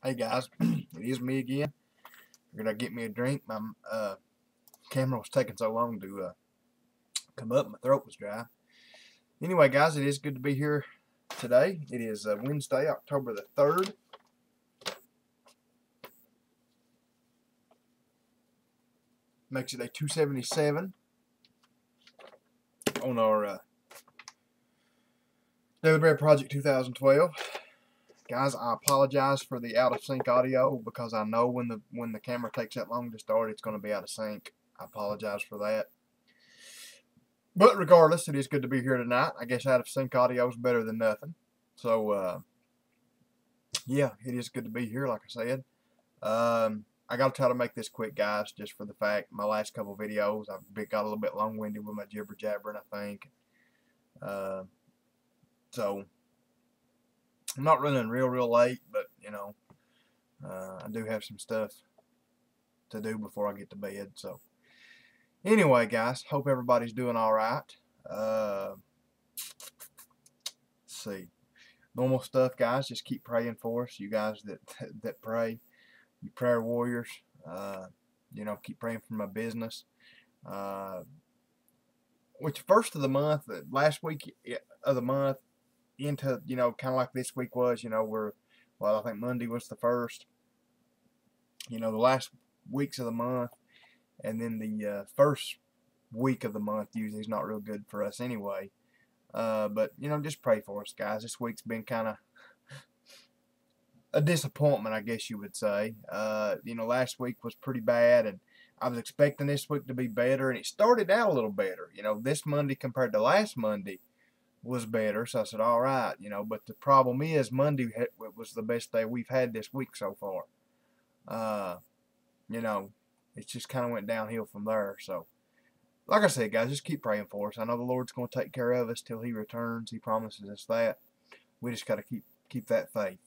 Hey guys, it is me again. You're gonna get me a drink. My camera was taking so long to come up. My throat was dry. Anyway, guys, it is good to be here today. It is Wednesday, October the 3rd. Makes it a 277 on our Daily Bread Project 2012. Guys, I apologize for the out of sync audio because I know when the camera takes that long to start, it's going to be out of sync. I apologize for that. But regardless, it is good to be here tonight. I guess out of sync audio is better than nothing. So, yeah, it is good to be here, like I said. I got to try to make this quick, guys, just for the fact my last couple videos, I've got a little bit long-winded with my jibber-jabbering, I think. So, I'm not running real late, but, you know, I do have some stuff to do before I get to bed. So, anyway, guys, hope everybody's doing all right. Let's see. Normal stuff, guys. Just keep praying for us. You guys that pray, you prayer warriors. You know, keep praying for my business. Which first of the month, last week of the month, into, you know, kind of like this week was, you know, well, I think Monday was the first. You know, the last weeks of the month, and then the first week of the month usually is not real good for us anyway. But, you know, just pray for us, guys. This week's been kind of a disappointment, I guess you would say. You know, last week was pretty bad, and I was expecting this week to be better, and it started out a little better. You know, this Monday compared to last Monday was better, so I said, all right, you know, but the problem is Monday was the best day we've had this week so far. You know, it just kind of went downhill from there. So, like I said, guys, just keep praying for us. I know the Lord's going to take care of us till He returns. He promises us that. We just got to keep that faith.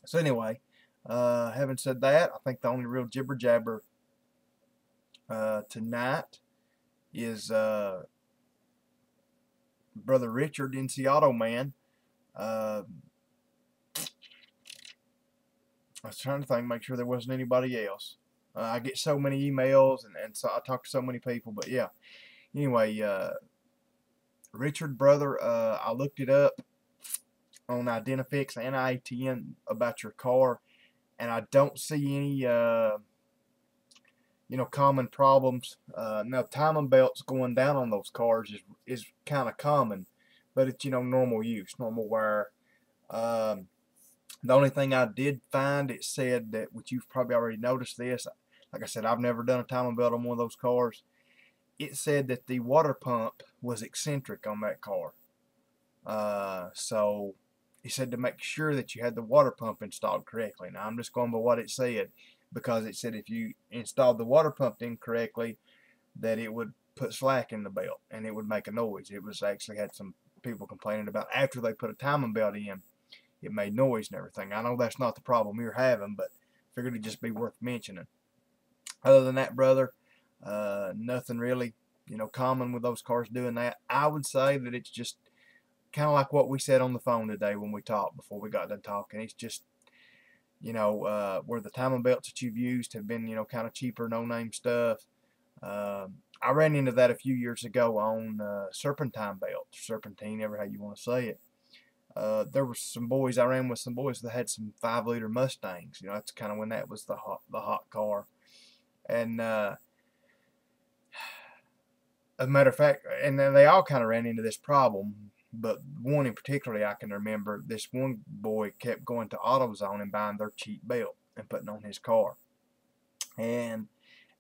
So anyway, having said that, I think the only real jibber jabber tonight is Brother Richard NC Auto Man. I was trying to think, make sure there wasn't anybody else. I get so many emails, and so I talk to so many people, but yeah. Anyway, Richard, brother, I looked it up on Identifix and IATN about your car, and I don't see any, you know, common problems. Now, timing belts going down on those cars is kind of common, but it's, you know, normal use, normal wear. The only thing I did find, it said that, which you've probably already noticed this, like I said, I've never done a timing belt on one of those cars. It said that the water pump was eccentric on that car. So he said to make sure that you had the water pump installed correctly. Now, I'm just going by what it said, because it said if you installed the water pump incorrectly, that it would put slack in the belt and it would make a noise. It was actually had some people complaining about after they put a timing belt in, it made noise and everything. I know that's not the problem you're having, but figured it'd just be worth mentioning. Other than that, brother, nothing really, you know, common with those cars doing that. I would say that it's just kind of like what we said on the phone today when we talked, before we got done talking. It's just, you know, where the timing belts that you've used have been, you know, kind of cheaper, no-name stuff. I ran into that a few years ago on serpentine belts, serpentine, ever how you want to say it. There were some boys, I ran with some boys that had some 5-liter Mustangs. You know, that's kind of when that was the hot car. And as a matter of fact, and then they all kind of ran into this problem, but one in particular I can remember, this one boy kept going to AutoZone and buying their cheap belt and putting on his car. And,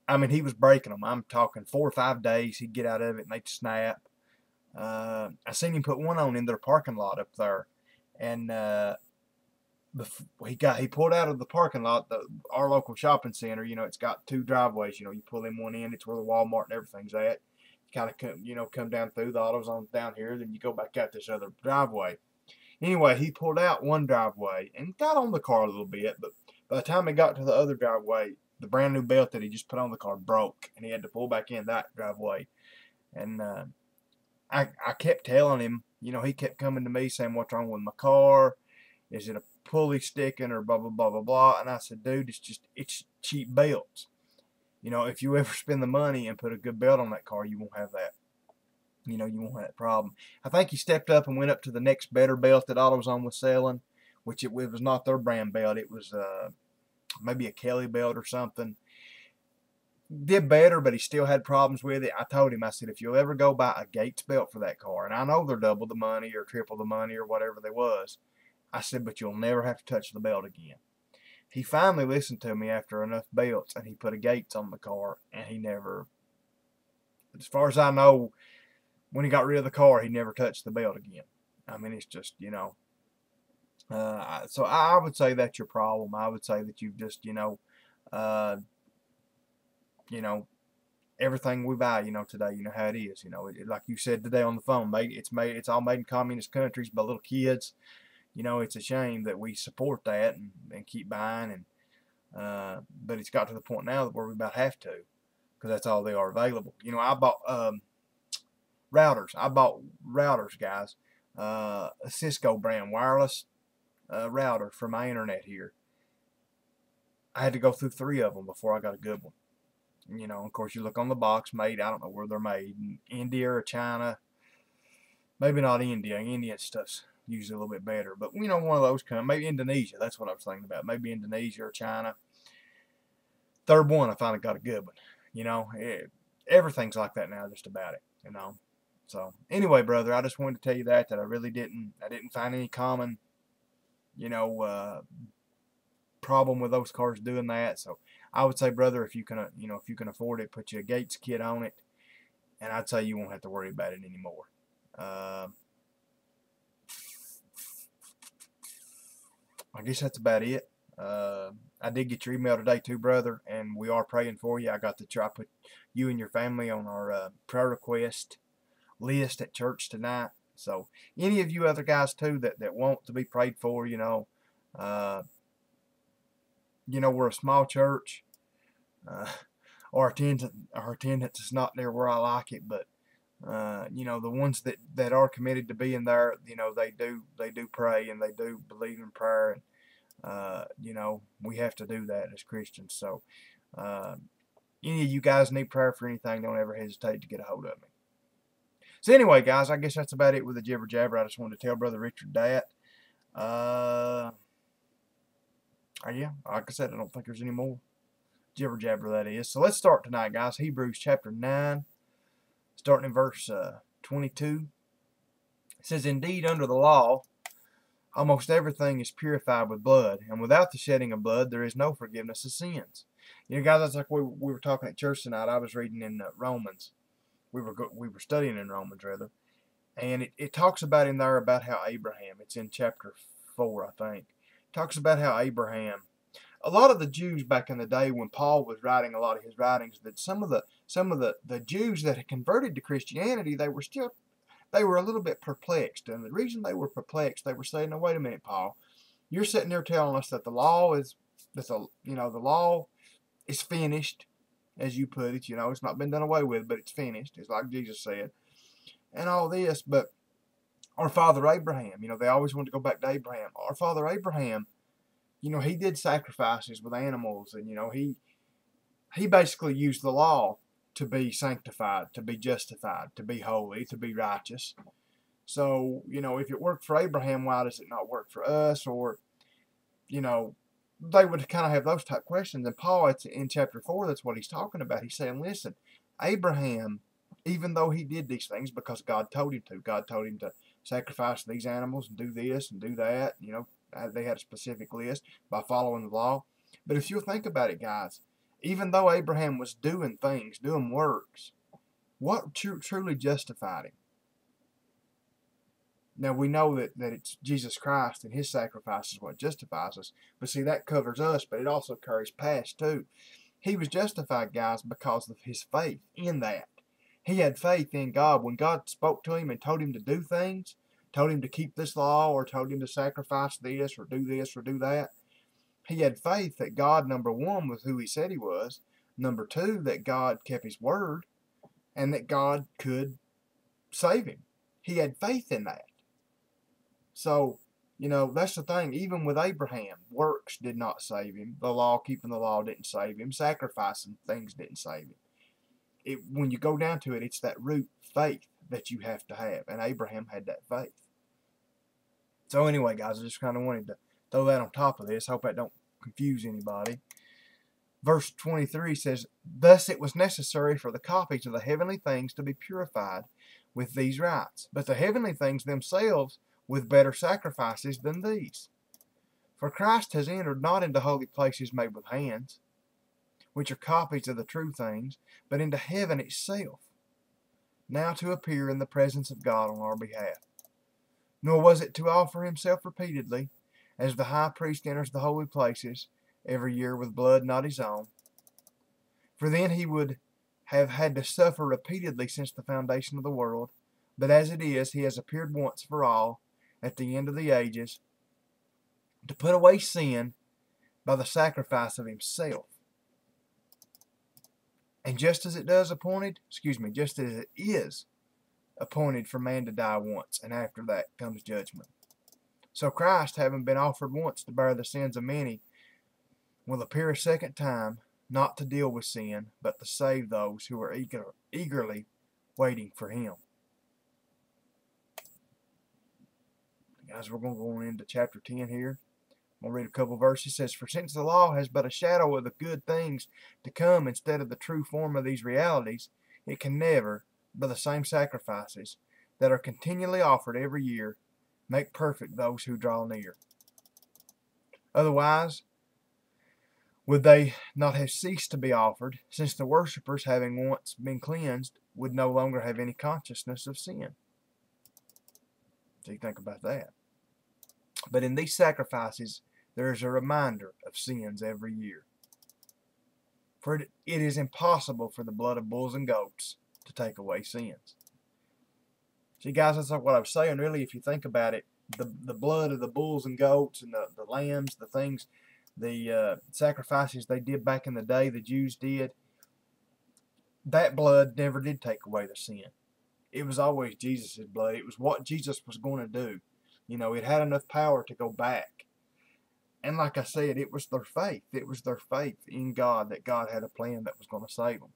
I mean, he was breaking them. I'm talking 4 or 5 days, he'd get out of it and they'd snap. I seen him put one on in their parking lot up there, and he pulled out of the parking lot, our local shopping center. You know, it's got 2 driveways. You know, you pull in one end, it's where the Walmart and everything's at. You kind of come, you know, come down through the AutoZone down here, then you go back out this other driveway. Anyway, he pulled out one driveway and got on the car a little bit, but by the time he got to the other driveway, the brand new belt that he just put on the car broke, and he had to pull back in that driveway. And I kept telling him, you know, he kept coming to me saying, what's wrong with my car? Is it a pulley sticking or blah, blah, blah, blah, blah. And I said, dude, it's cheap belts. You know, if you ever spend the money and put a good belt on that car, you won't have that. You know, you won't have that problem. I think he stepped up and went up to the next better belt that AutoZone was selling, which it was not their brand belt. It was maybe a Kelly belt or something. Did better, but he still had problems with it. I told him, I said, if you'll ever go buy a Gates belt for that car, and I know they're double the money or triple the money or whatever they was, I said, but you'll never have to touch the belt again. He finally listened to me after enough belts, and he put a Gates on the car, and he never, as far as I know, when he got rid of the car, he never touched the belt again. I mean, it's just, you know, so I would say that's your problem. I would say that you've just, you know, everything we buy, you know, today, you know how it is. You know, like you said today on the phone, it's all made in communist countries by little kids. You know, it's a shame that we support that and keep buying, but it's got to the point now where we about have to, because that's all they are available. You know, I bought routers. I bought routers, guys. A Cisco brand wireless router for my internet here. I had to go through 3 of them before I got a good one. You know, of course, you look on the box, made, I don't know where they're made, in India or China. Maybe not India. Indian stuff's usually a little bit better. But, you know, one of those come. Maybe Indonesia. That's what I was thinking about. Maybe Indonesia or China. 3rd one, I finally got a good one. You know, everything's like that now, just about it, you know. So, anyway, brother, I just wanted to tell you that I really didn't find any common, you know, problem with those cars doing that. So, I would say, brother, if you can, you know, if you can afford it, put you a Gates kit on it, and I'd say you won't have to worry about it anymore. I guess that's about it. I did get your email today too, brother, and we are praying for you. I put you and your family on our prayer request list at church tonight. So any of you other guys too that want to be prayed for, you know, we're a small church. Our attendance is not near where I like it, but you know, the ones that are committed to being there, you know, they do pray and they do believe in prayer, and you know, we have to do that as Christians. So any of you guys need prayer for anything, don't ever hesitate to get a hold of me. So anyway, guys, I guess that's about it with the jibber jabber. I just wanted to tell Brother Richard that. Yeah, like I said, I don't think there's any more jibber jabber, that is. So let's start tonight, guys. Hebrews chapter 9, starting in verse 22. It says, indeed, under the law, almost everything is purified with blood, and without the shedding of blood, there is no forgiveness of sins. You know, guys, that's like we were talking at church tonight. I was reading in Romans. We were studying in Romans, rather, and it talks about in there about how Abraham. It's in chapter 4, I think. It talks about how Abraham. A lot of the Jews back in the day when Paul was writing a lot of his writings, that some of the Jews that had converted to Christianity, they were a little bit perplexed. And the reason they were perplexed, they were saying, "No, wait a minute, Paul. You're sitting there telling us that the law the law is finished, as you put it. You know, it's not been done away with, but it's finished. It's like Jesus said, and all this. But our father Abraham, you know, they always wanted to go back to Abraham. Our father Abraham, you know, he did sacrifices with animals, and, you know, he basically used the law to be sanctified, to be justified, to be holy, to be righteous. So, you know, if it worked for Abraham, why does it not work for us? Or, you know, they would kind of have those type questions. And Paul, it's in chapter 4, that's what he's talking about. He's saying, listen, Abraham, even though he did these things because God told him to sacrifice these animals and do this and do that, you know, they had a specific list by following the law. But if you'll think about it, guys, even though Abraham was doing things, doing works, what truly justified him? Now, we know that it's Jesus Christ and his sacrifice is what justifies us. But see, that covers us, but it also carries past too. He was justified, guys, because of his faith in that. He had faith in God. When God spoke to him and told him to do things, told him to keep this law, or told him to sacrifice this or do that, he had faith that God, number one, was who he said he was. Number two, that God kept his word and that God could save him. He had faith in that. So You know, that's the thing. Even with Abraham, works did not save him. The law, keeping the law, didn't save him. Sacrificing things didn't save him. When you go down to it, it's that root faith that you have to have. And Abraham had that faith. So anyway, guys, I just kind of wanted to throw that on top of this. Hope that don't confuse anybody. Verse 23 says, "Thus it was necessary for the copies of the heavenly things to be purified with these rites, but the heavenly things themselves with better sacrifices than these. For Christ has entered not into holy places made with hands, which are copies of the true things, but into heaven itself, now to appear in the presence of God on our behalf. Nor was it to offer himself repeatedly, as the high priest enters the holy places every year with blood not his own. For then he would have had to suffer repeatedly since the foundation of the world. But as it is, he has appeared once for all at the end of the ages to put away sin by the sacrifice of himself. And just as it is appointed for man to die once, and after that comes judgment. So Christ, having been offered once to bear the sins of many, will appear a second time, not to deal with sin, but to save those who are eagerly waiting for him." Guys, we're going to go into chapter 10 here. I'm going to read a couple verses. It says, "For since the law has but a shadow of the good things to come instead of the true form of these realities, it can never, by the same sacrifices that are continually offered every year, make perfect those who draw near. Otherwise, would they not have ceased to be offered, since the worshippers, having once been cleansed, would no longer have any consciousness of sin?" So you think about that. "But in these sacrifices there is a reminder of sins every year. For it is impossible for the blood of bulls and goats to take away sins." See, guys, that's like what I was saying. Really, if you think about it, the blood of the bulls and goats and the lambs, the things, the sacrifices they did back in the day, the Jews did, that blood never did take away the sin. It was always Jesus' blood. It was what Jesus was going to do. You know, it had enough power to go back. And like I said, it was their faith. It was their faith in God, that God had a plan that was going to save them,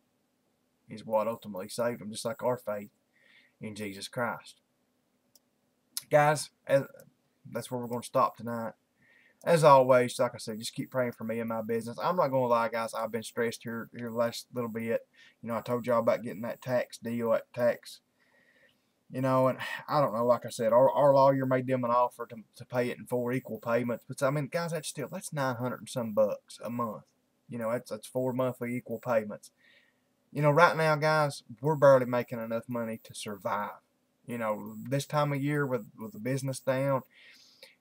is what ultimately saved them, just like our faith in Jesus Christ. Guys, that's where we're going to stop tonight. As always, like I said, just keep praying for me and my business. I'm not going to lie, guys. I've been stressed here the last little bit. You know, I told y'all about getting that tax deal, that tax. You know, and I don't know, like I said, our lawyer made them an offer to pay it in 4 equal payments. But, I mean, guys, that's $900 and some bucks a month. You know, that's 4 monthly equal payments. You know, right now, guys, we're barely making enough money to survive. You know, this time of year with the business down,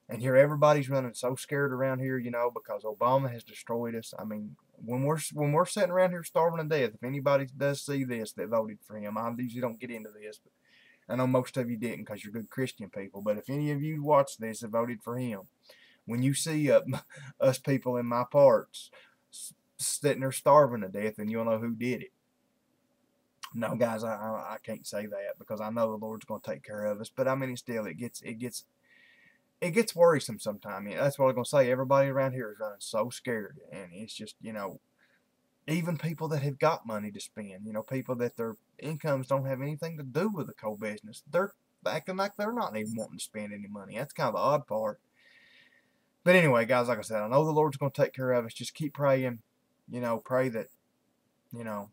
and here everybody's running so scared around here, you know, because Obama has destroyed us. I mean, when we're sitting around here starving to death, if anybody does see this that voted for him, I usually don't get into this, but I know most of you didn't because you're good Christian people. But if any of you watch this and voted for him, when you see us people in my parts sitting there starving to death, and you'll know who did it. No, guys, I can't say that because I know the Lord's going to take care of us. But I mean, it gets worrisome sometimes. That's what I'm going to say. Everybody around here is running so scared, and it's just, you know, even people that have got money to spend, you know, people that their incomes don't have anything to do with the coal business, they're acting like they're not even wanting to spend any money. That's kind of the odd part. But anyway, guys, like I said, I know the Lord's going to take care of us. Just keep praying. You know, pray that, you know,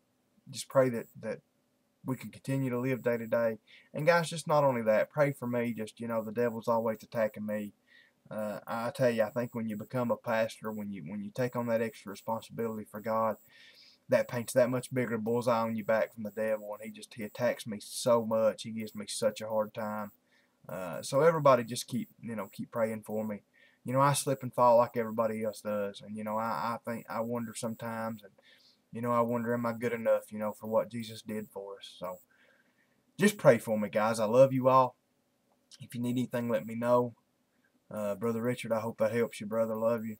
just pray that we can continue to live day to day. And guys, just not only that, pray for me. Just, you know, the devil's always attacking me. I tell you, I think when you become a pastor, when you take on that extra responsibility for God, that paints that much bigger bullseye on your back from the devil, and he attacks me so much. He gives me such a hard time. So everybody just keep praying for me. You know, I slip and fall like everybody else does, and you know, I think I wonder sometimes, and you know, I wonder, am I good enough, you know, for what Jesus did for us? So just pray for me, guys. I love you all. If you need anything, let me know. Brother Richard, I hope that helps you, brother. Love you.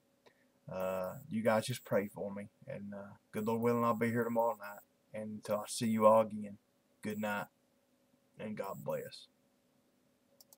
You guys just pray for me. And good Lord willing, I'll be here tomorrow night. And until I see you all again, good night and God bless.